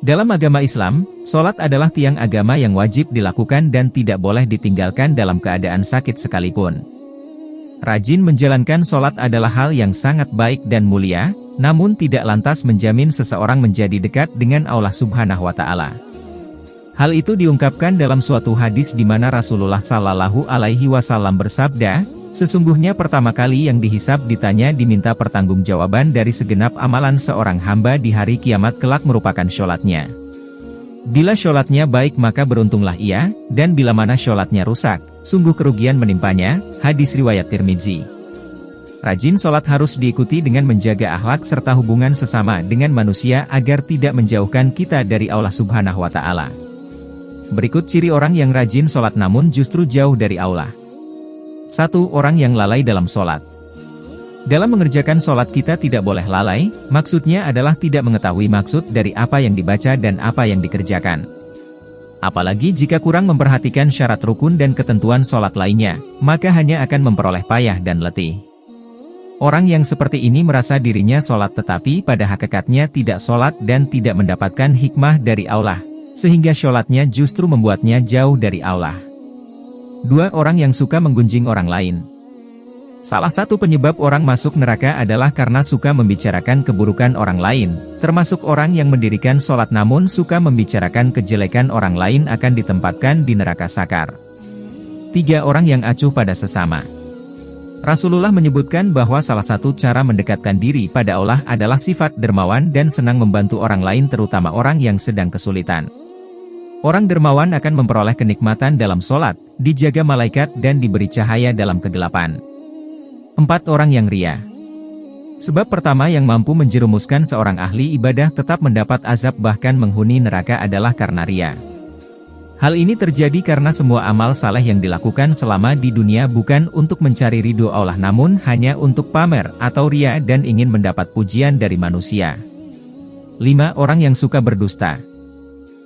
Dalam agama Islam, sholat adalah tiang agama yang wajib dilakukan dan tidak boleh ditinggalkan dalam keadaan sakit sekalipun. Rajin menjalankan sholat adalah hal yang sangat baik dan mulia, namun tidak lantas menjamin seseorang menjadi dekat dengan Allah Subhanahu wa Ta'ala. Hal itu diungkapkan dalam suatu hadis di mana Rasulullah Shallallahu Alaihi Wasallam bersabda, "Sesungguhnya pertama kali yang dihisab ditanya diminta pertanggungjawaban dari segenap amalan seorang hamba di hari kiamat kelak merupakan sholatnya. Bila sholatnya baik maka beruntunglah ia, dan bila mana sholatnya rusak, sungguh kerugian menimpanya." Hadis riwayat Tirmidzi. Rajin sholat harus diikuti dengan menjaga akhlak serta hubungan sesama dengan manusia agar tidak menjauhkan kita dari Allah Subhanahu wa Ta'ala. Berikut ciri orang yang rajin sholat namun justru jauh dari Allah. 1. Orang yang lalai dalam sholat. Dalam mengerjakan sholat kita tidak boleh lalai, maksudnya adalah tidak mengetahui maksud dari apa yang dibaca dan apa yang dikerjakan. Apalagi jika kurang memperhatikan syarat rukun dan ketentuan sholat lainnya, maka hanya akan memperoleh payah dan letih. Orang yang seperti ini merasa dirinya sholat tetapi pada hakikatnya tidak sholat dan tidak mendapatkan hikmah dari Allah, sehingga sholatnya justru membuatnya jauh dari Allah. 2. Orang yang suka menggunjing orang lain. Salah satu penyebab orang masuk neraka adalah karena suka membicarakan keburukan orang lain, termasuk orang yang mendirikan sholat namun suka membicarakan kejelekan orang lain akan ditempatkan di neraka sakar. 3. Orang yang acuh pada sesama. Rasulullah menyebutkan bahwa salah satu cara mendekatkan diri pada Allah adalah sifat dermawan dan senang membantu orang lain terutama orang yang sedang kesulitan. Orang dermawan akan memperoleh kenikmatan dalam sholat, dijaga malaikat dan diberi cahaya dalam kegelapan. 4. Orang yang ria. Sebab pertama yang mampu menjerumuskan seorang ahli ibadah tetap mendapat azab bahkan menghuni neraka adalah karena ria. Hal ini terjadi karena semua amal saleh yang dilakukan selama di dunia bukan untuk mencari ridho Allah namun hanya untuk pamer atau ria dan ingin mendapat pujian dari manusia. 5. Orang yang suka berdusta.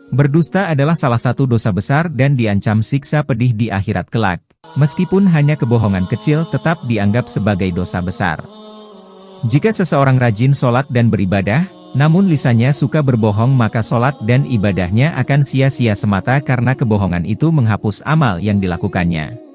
Berdusta adalah salah satu dosa besar dan diancam siksa pedih di akhirat kelak. Meskipun hanya kebohongan kecil tetap dianggap sebagai dosa besar. Jika seseorang rajin sholat dan beribadah, namun lisannya suka berbohong maka sholat dan ibadahnya akan sia-sia semata karena kebohongan itu menghapus amal yang dilakukannya.